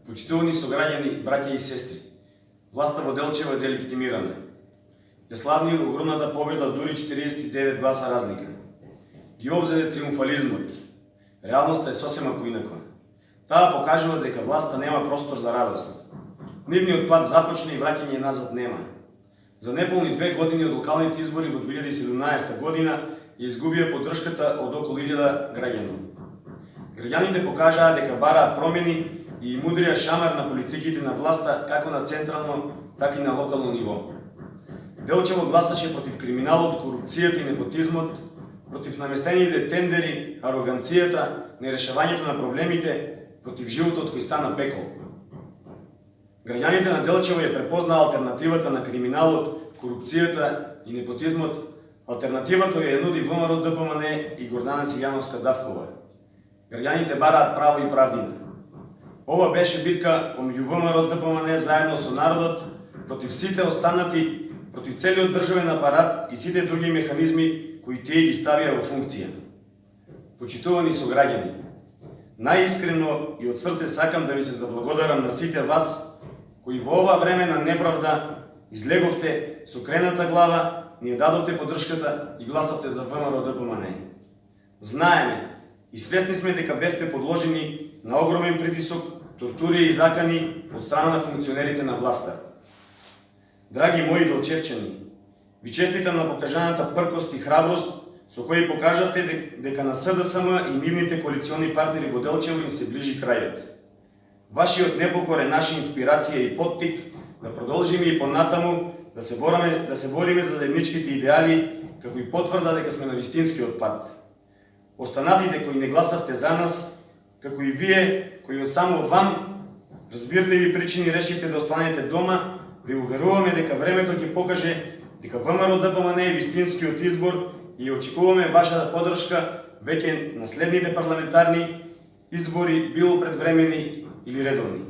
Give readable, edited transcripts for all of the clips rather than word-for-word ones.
Почитувани сограѓани, браќа и сестри, власта во Делчево е делегитимирана. Ја славни огромната победа дури 49 гласа разлика. Ги обзеде триумфализмот. Реалноста е сосема поинаква. Таа покажува дека власта нема простор за радост. Нивниот пат започна и враќање назад нема. За неполни 2 години од локалните избори во 2017 година ја изгубија поддршката од околу 1000 граѓани. Граѓаните покажаа дека бараат промени и мудрија шамар на политиките на власта како на централно, така и на локално ниво. Делчево гласаше против криминалот, корупцијата и непотизмот, против наместените тендери, ароганцијата, нерешавањето на проблемите, против животот кој стана пекол. Граѓаните на Делчево ја препознаа алтернативата на криминалот, корупцијата и непотизмот, алтернатива која ја нуди ВМРО ДПМН и Гордана Силјановска-Давкова. Граѓаните бараат право и правдина. Ова беше битка помеѓу ВМРО ДПМН заедно со народот против сите останати, против целиот државен апарат и сите други механизми кои тие ги ставија во функција. Почитувани сограѓани, најискрено и од срце сакам да ви се заблагодарам на сите вас кои во ова време на неправда излеговте со крената глава, ни ја дадовте поддршката и гласавте за ВМРО ДПМН. Знаеме и свесни сме дека бевте подложени на огромен притисок, тортури и закани од страна на функционерите на власта. Драги мои делчевчани, ви честитам на покажаната пркост и храброст со кои покажавте дека на СДСМ и нивните коалициони партнери во Делчево им се ближи крајот. Вашиот непокор е наша инспирација и поттик да продолжиме и понатаму да се бориме за заедничките идеали, како и потврда дека сме на вистинскиот пат. Останатите кои не гласавте за нас, како и вие кои од само вам разбирливи причини решивте да останете дома, ви уверуваме дека времето ќе покаже дека ВМРО ДПМН е вистинскиот избор и очекуваме вашата поддршка веќе на следните парламентарни избори, било предвремени или редовни.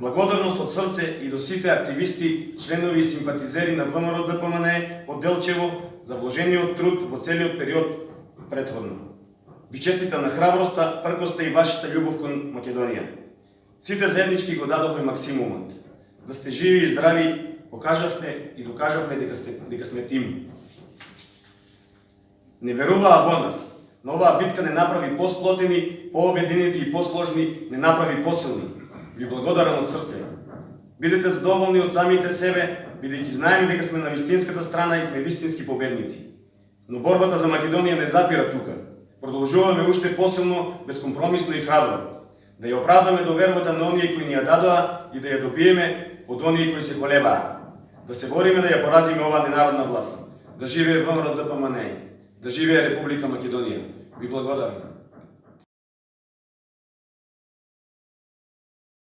Благодарност од срце и до сите активисти, членови и симпатизери на ВМРО ДПМН од Делчево за вложениот труд во целиот период претходно. Ви честитам на храброста, пркоста и вашата љубов кон Македонија. Сите заеднички го дадовме максимумот. Да сте живи и здрави, покажавте и докажавме дека сме тим. Не веруваа во нас, но оваа битка не направи посплотени, пообединети и посложни, не направи посилни. Ви благодарам од срце. Бидете задоволни од самите себе, бидејќи знаеме дека сме на вистинската страна и сме вистински победници. Но борбата за Македонија не запира тука. Продолжуваме уште посилно, безкомпромисно и храбро. Да ја оправдаме довербата на оние кои ни ја дадоа и да ја добиеме од оние кои се колебаа. Да се бориме да ја поразиме оваа ненародна власт. Да живее ВМРО ДПМН. Да живее Република Македонија. Ви благодарам.